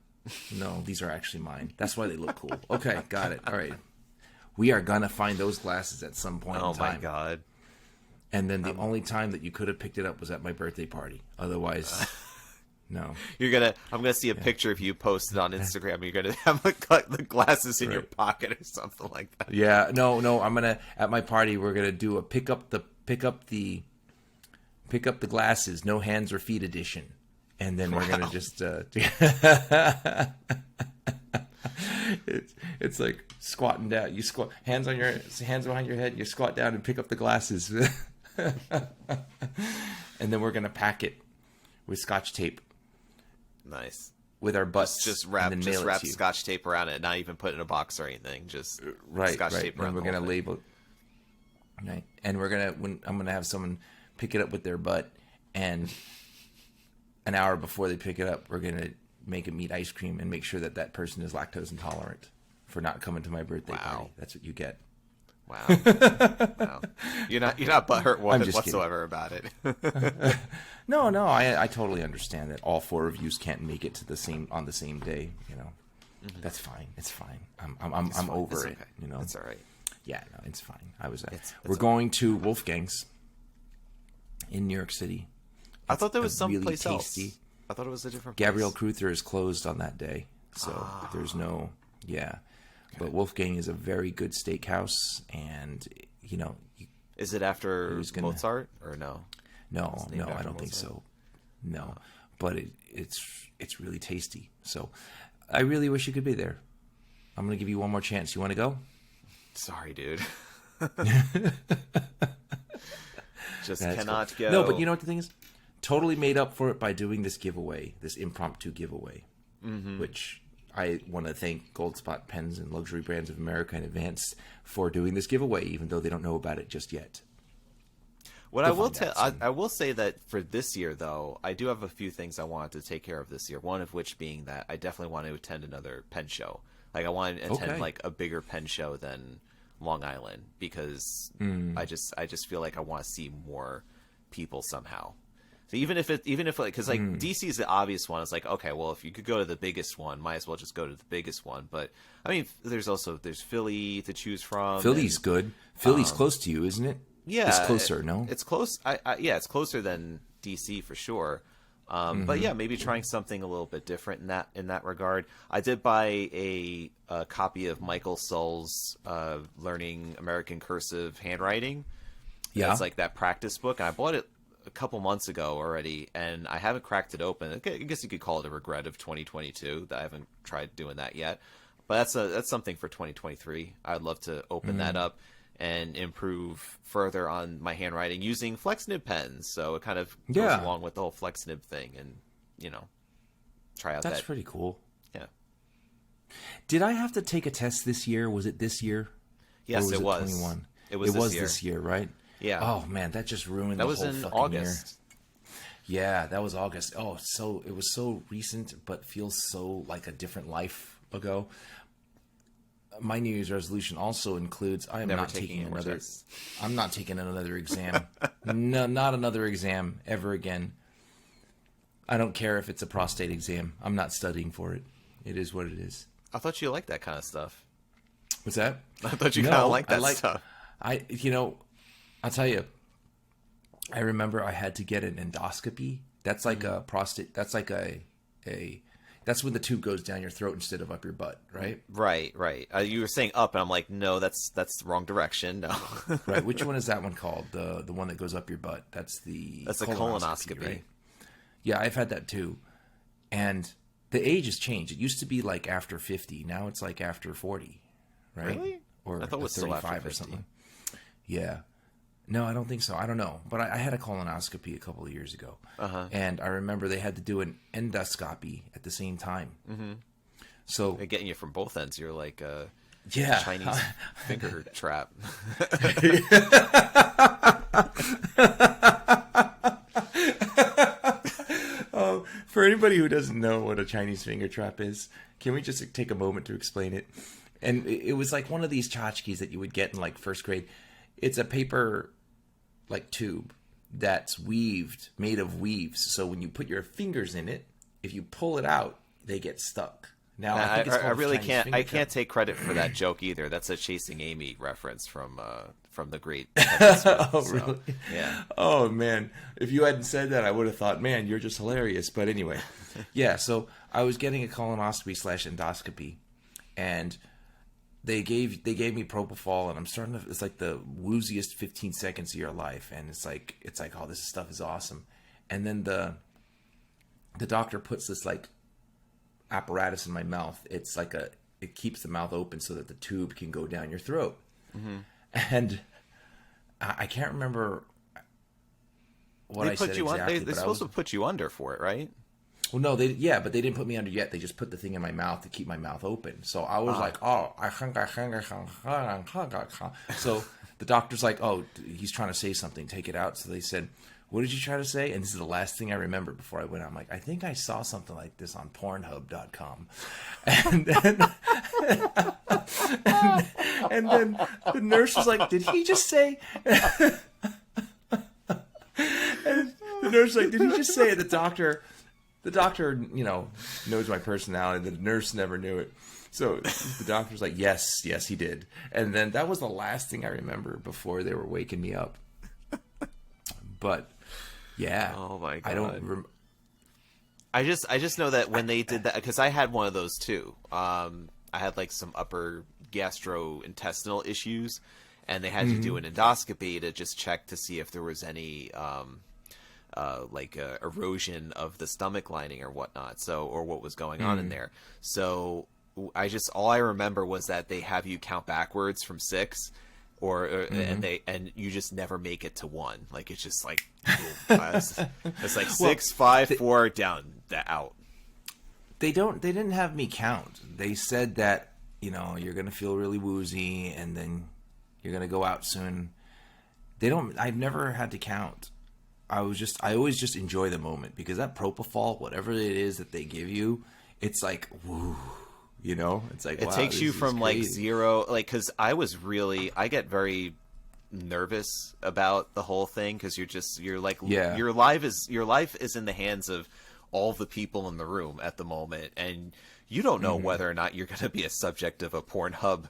No, these are actually mine. That's why they look cool. Okay, got it. All right. We are going to find those glasses at some point in time. Oh, my God. And then the only time that you could have picked it up was at my birthday party. Otherwise, no. I'm gonna see a picture of you posted on Instagram. You're gonna have the glasses in your pocket or something like that. Yeah, no. At my party, we're gonna do a pick up the glasses, no hands or feet edition, and then we're gonna just. It's like squatting down. You squat, hands behind your head. You squat down and pick up the glasses. And then we're gonna pack it with Scotch tape. Nice. With our butts. Just wrap Scotch tape around it, not even put it in a box or anything. Just Scotch tape around. And we're gonna label. Right. And I'm gonna have someone pick it up with their butt, and an hour before they pick it up, we're gonna make them eat ice cream and make sure that person is lactose intolerant for not coming to my birthday party. That's what you get. Wow. Wow. You're not butthurt whatsoever about it. No, I totally understand that all four of you can't make it to on the same day. That's fine. It's fine. I'm over it. Okay. That's all right. Yeah, no, it's fine. We're going to Wolfgang's in New York City. I thought there was someplace else. I thought it was a different Gabrielle place. Cruther is closed on that day, so there's no, yeah. Okay. But Wolfgang is a very good steakhouse, and Is it after Mozart or no? No, I don't think so. No, but it's really tasty. So I really wish you could be there. I'm gonna give you one more chance. You want to go? Sorry, dude. Just That's cannot cool. go. No, but you know what the thing is? Totally made up for it by doing this giveaway, this impromptu giveaway, which I want to thank Goldspot Pens and Luxury Brands of America in advance for doing this giveaway, even though they don't know about it just yet. What I will say that for this year, though, I do have a few things I wanted to take care of this year. One of which being that I definitely want to attend another pen show. Like I want to attend like a bigger pen show than Long Island, because I just feel like I want to see more people somehow. So even if because like DC is the obvious one, it's like, okay, well, if you could go to the biggest one, might as well just go to the biggest one. But I mean, there's Philly to choose from. Philly's good. Philly's close to you, isn't it? Yeah, it's closer. No, it's close. Yeah, it's closer than DC for sure. But yeah, maybe trying something a little bit different in that regard. I did buy a copy of Michael Sull's Learning American Cursive Handwriting. Yeah, it's like that practice book. And I bought it a couple months ago already, and I haven't cracked it open. I guess you could call it a regret of 2022 that I haven't tried doing that yet. But that's something for 2023. I'd love to open that up and improve further on my handwriting using flex nib pens. So it kind of goes along with the whole flex nib thing, and try out That's pretty cool. Yeah. Did I have to take a test this year? Was it this year? Yes, it was. 21? It was this year, right? Yeah. Oh man, that just ruined the whole fucking year. That was in August. Yeah, that was August. Oh, so it was so recent, but feels so like a different life ago. My New Year's resolution also includes I'm not taking another exam. No, not another exam ever again. I don't care if it's a prostate exam. I'm not studying for it. It is what it is. I thought you liked that kind of stuff. What's that? I thought you kind of liked that stuff. I'll tell you, I remember I had to get an endoscopy. That's like a prostate. That's like that's when the tube goes down your throat instead of up your butt, right? Right. You were saying up, and I'm like, no, that's the wrong direction. No. Right. Which one is that one called? The one that goes up your butt. That's the colonoscopy. Right? Yeah, I've had that too. And the age has changed. It used to be like after 50. Now it's like after 40, right? Really? Or I thought it was 35 still after 50. or something. Yeah. No, I don't think so. I don't know. But I had a colonoscopy a couple of years ago. And I remember they had to do an endoscopy at the same time. Mm-hmm. So they're getting you from both ends. You're like a Yeah. Chinese finger trap. For anybody who doesn't know what a Chinese finger trap is, can we just take a moment to explain it? And it was like one of these tchotchkes that you would get in like first grade. It's a paper like tube that's made of weaves. So when you put your fingers in it, if you pull it out, they get stuck. Now I really can't. I can't take credit for that joke either. That's a Chasing Amy reference from the great. Really? Yeah. Oh man, if you hadn't said that, I would have thought, man, you're just hilarious. But anyway, yeah. So I was getting a colonoscopy / endoscopy, and they gave me propofol, and I'm starting to. It's like the wooziest 15 seconds of your life, and it's like oh, this stuff is awesome. And then the doctor puts this like apparatus in my mouth. It's like it keeps the mouth open so that the tube can go down your throat. Mm-hmm. And I can't remember what I said exactly. They're supposed to put you under for it, right? Well, no, but they didn't put me under yet. They just put the thing in my mouth to keep my mouth open. So I was like, oh, so the doctor's like, oh, he's trying to say something. Take it out. So they said, what did you try to say? And this is the last thing I remember before I went out. I'm like, I think I saw something like this on Pornhub.com. And then the nurse was like, did he just say? And the nurse was like, did he just say? The doctor, knows my personality. The nurse never knew it. So the doctor's like, yes, he did. And then that was the last thing I remember before they were waking me up. But yeah, oh my god, I just know that when they did that, because I had one of those too. I had like some upper gastrointestinal issues, and they had to do an endoscopy to just check to see if there was any erosion of the stomach lining or whatnot. So, or what was going on in there. So all I remember was that they have you count backwards from 6. And you just never make it to 1. Like it's just like it's like 6, 5, 4 down, out. They didn't have me count. They said that, you're gonna feel really woozy and then you're gonna go out soon. I've never had to count. I always just enjoy the moment, because that propofol, whatever it is that they give you, it's like woo. It's like, it takes you from like 0, like, because I get very nervous about the whole thing, because your life is in the hands of all the people in the room at the moment, and you don't know whether or not you're going to be a subject of a Pornhub,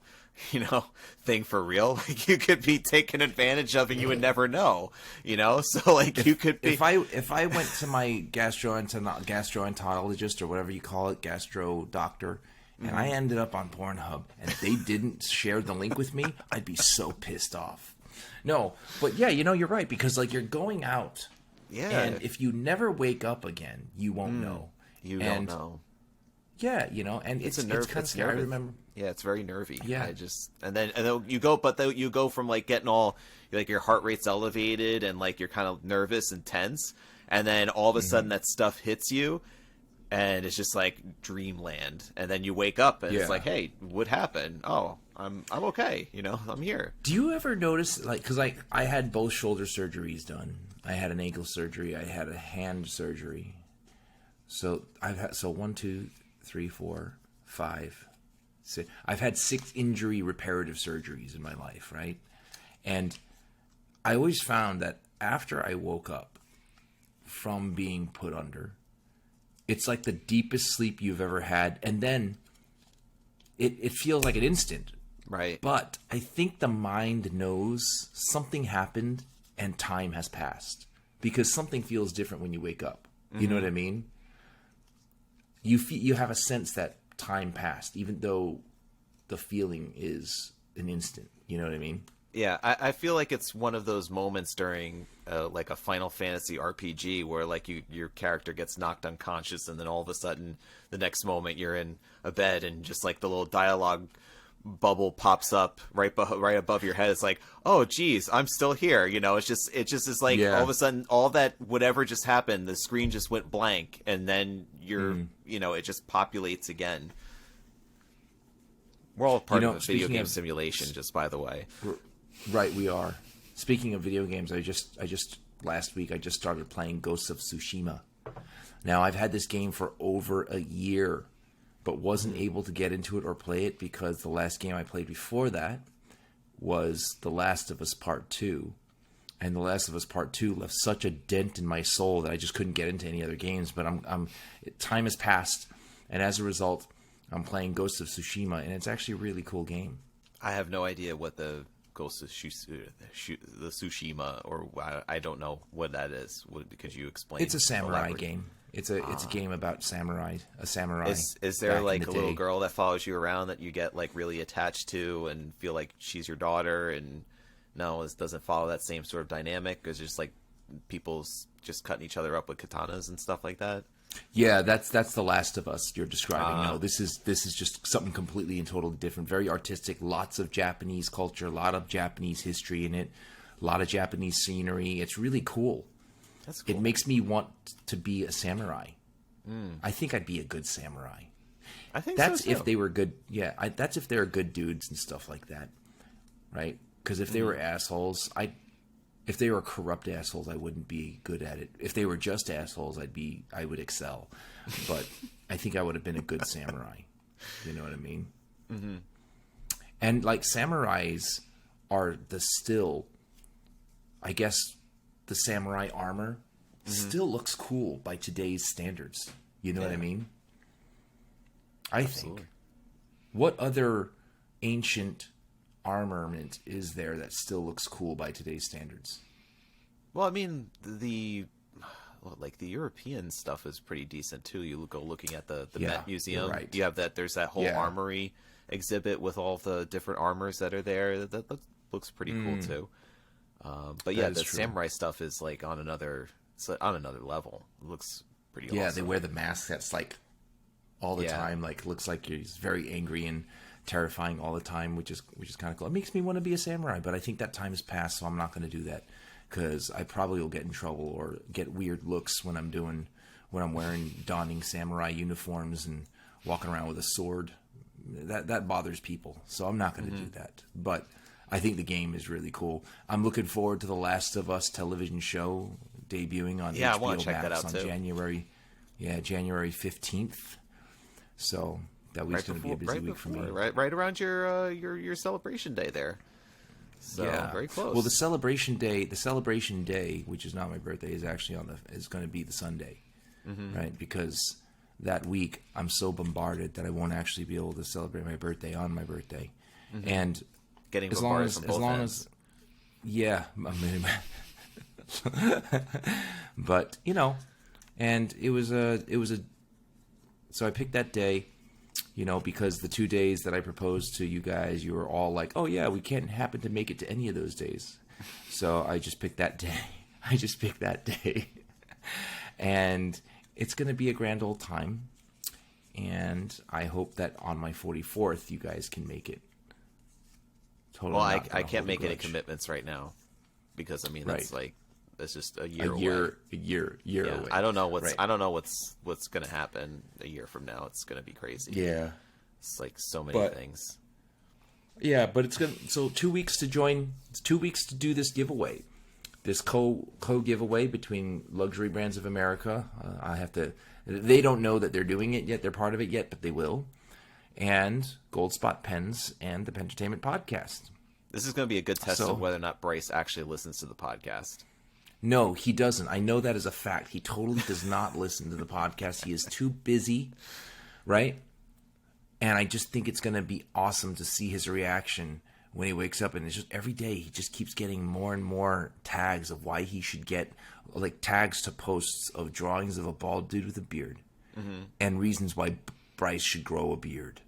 thing for real. Like, you could be taken advantage of and you would never know, so like you could be. If I went to my gastroenterologist or whatever you call it, gastro doctor, and I ended up on Pornhub and they didn't share the link with me, I'd be so pissed off. No, but yeah, you're right, because like you're going out, and if you never wake up again, you won't know. You don't know. Yeah, and it's kind of scary. I remember. Yeah, it's very nervy. Yeah, and then you go from like getting all like your heart rate's elevated and like you're kind of nervous and tense, and then all of a sudden that stuff hits you. And it's just like dreamland, and then you wake up and it's like, hey, what happened? Oh, I'm okay, I'm here. Do you ever notice, like, because like I had both shoulder surgeries done, I had an ankle surgery, I had a hand surgery, so I've had 1, 2, 3, 4, 5, 6. I've had 6 injury reparative surgeries in my life, right? And I always found that after I woke up from being put under, it's like the deepest sleep you've ever had. And then it feels like an instant. Right. But I think the mind knows something happened and time has passed, because something feels different when you wake up. You know what I mean? You have a sense that time passed, even though the feeling is an instant. You know what I mean? Yeah, I feel like it's one of those moments during like a Final Fantasy RPG where like your character gets knocked unconscious, and then all of a sudden the next moment you're in a bed and just like the little dialogue bubble pops up right above your head. It's like, oh geez, I'm still here. It's just is like all of a sudden all that whatever just happened, the screen just went blank, and then you're it just populates again. We're all part of a video game simulation, just by the way. Right, we are. Speaking of video games, I just last week I just started playing Ghosts of Tsushima. Now, I've had this game for over a year, but wasn't able to get into it or play it because the last game I played before that was The Last of Us Part 2. And The Last of Us Part 2 left such a dent in my soul that I just couldn't get into any other games. But time has passed, and as a result, I'm playing Ghosts of Tsushima, and it's actually a really cool game. I have no idea what the Ghost of the Tsushima, or I don't know what that is. Could you explain? It's a samurai game. It's a game about samurai. A samurai. Is there like a little girl that follows you around that you get like really attached to and feel like she's your daughter? And no, it doesn't follow that same sort of dynamic. It's just like people's just cutting each other up with katanas and stuff like that. Yeah, that's The Last of Us you're describing. No, this is just something completely and totally different. Very artistic, lots of Japanese culture, a lot of Japanese history in it, a lot of Japanese scenery. It's really cool. That's cool. It makes me want to be a samurai. I think I'd be a good samurai. I think that's so too. If they were good. Yeah, that's if they're good dudes and stuff like that, right? Because if they were assholes, if they were corrupt assholes, I wouldn't be good at it. If they were just assholes, I would excel. But I think I would have been a good samurai. You know what I mean? Mm-hmm. And like samurais are I guess the samurai armor still looks cool by today's standards. You know what I mean? Absolutely. think. What other ancient armament is there that still looks cool by today's standards? Well, I mean, the like the European stuff is pretty decent too. You go looking at the Yeah, Met Museum. you're right. You have that. There's that whole armory exhibit with all the different armors that are there. That looks pretty cool too. But yeah, the samurai stuff is like on another level. It looks pretty awesome. Yeah, they wear the mask that's like all the time. Like looks like he's very angry and terrifying all the time, which is kind of cool. It makes me want to be a samurai, but I think that time has passed, so I'm not going to do that because I probably will get in trouble or get weird looks when I'm donning samurai uniforms and walking around with a sword. That bothers people, so I'm not going to do that. But I think the game is really cool. I'm looking forward to the Last of Us television show debuting on I want HBO to check that Max out on too. January 15th. So that week's going to be a busy week for me. Right around your celebration day there. So very close. Well, the celebration day, which is not my birthday, is actually is going to be the Sunday, right? Because that week I'm so bombarded that I won't actually be able to celebrate my birthday on my birthday, and getting as long bombarded as yeah, I mean, but and it was a so I picked that day. Because the 2 days that I proposed to you guys, you were all like, oh, yeah, we can't happen to make it to any of those days. So I just picked that day. And it's going to be a grand old time. And I hope that on my 44th, you guys can make it. Totally. Well, I can't make any commitments right now. Because, I mean, that's just a year away. A year away. I don't know what's going to happen a year from now. It's going to be crazy. Yeah. It's like so many things. Yeah, but it's going to... So 2 weeks to join... It's 2 weeks to do this giveaway. This co-giveaway between Luxury Brands of America. I have to... They don't know that they're doing it yet. They're part of it yet, but they will. And Gold Spot Pens and the Pentertainment Podcast. This is going to be a good test of whether or not Bryce actually listens to the podcast. No, he doesn't. I know that as a fact. He totally does not listen to the podcast. He is too busy, right? And I just think it's going to be awesome to see his reaction when he wakes up. And it's just every day he just keeps getting more and more tags of why he should get, like tags to posts of drawings of a bald dude with a beard and reasons why Bryce should grow a beard.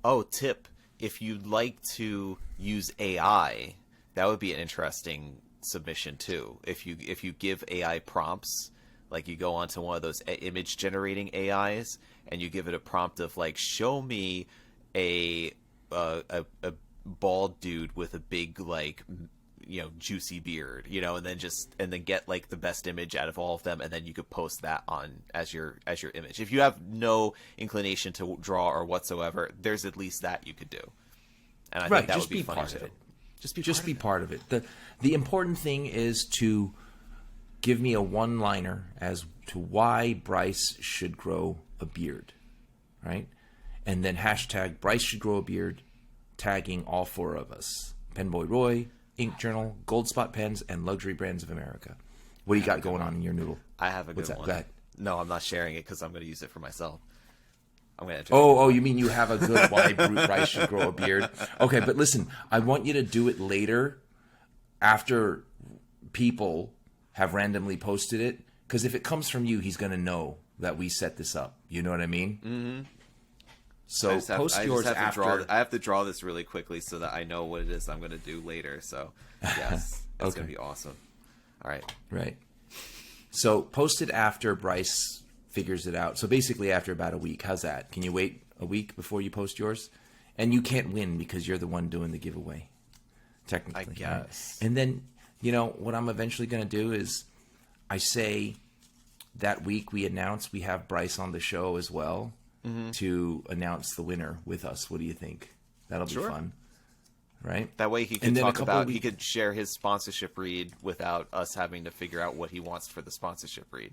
Oh, tip. If you'd like to use AI, that would be an interesting submission too. If you give AI prompts, like you go onto one of those image generating AIs and you give it a prompt of like, show me a bald dude with a big like juicy beard, and then get like the best image out of all of them, and then you could post that on as your image. If you have no inclination to draw or whatsoever, there's at least that you could do. And I think that would be funny too. Just be part of it. The important thing is to give me a one-liner as to why Bryce should grow a beard, right? And then hashtag Bryce should grow a beard, tagging all four of us. PenBoyRoy, Ink Journal, Gold Spot Pens, and Luxury Brands of America. What do you got going on in your noodle? I have a good one. Go ahead. No, I'm not sharing it because I'm going to use it for myself. I'm going to. Oh, you mean you have a good why Bryce should grow a beard? Okay, but listen, I want you to do it later after people have randomly posted it, because if it comes from you, he's going to know that we set this up. You know what I mean? Mm-hmm. So post yours after. I have to draw this really quickly so that I know what it is I'm going to do later. So, yes, it's going to be awesome. All right. Right. So post it after Bryce figures it out. So basically after about a week. How's that? Can you wait a week before you post yours? And you can't win because you're the one doing the giveaway, technically. I guess. Right? And then, what I'm eventually going to do is I say that week we announce we have Bryce on the show as well to announce the winner with us. What do you think? That'll be fun. Right? That way he can talk about, he could share his sponsorship read without us having to figure out what he wants for the sponsorship read.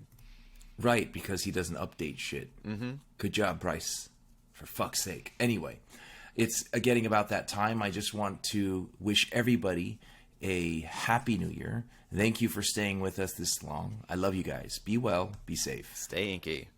Right, because he doesn't update shit. Mm-hmm. Good job, Bryce. For fuck's sake. Anyway, it's getting about that time. I just want to wish everybody a happy new year. Thank you for staying with us this long. I love you guys. Be well. Be safe. Stay inky.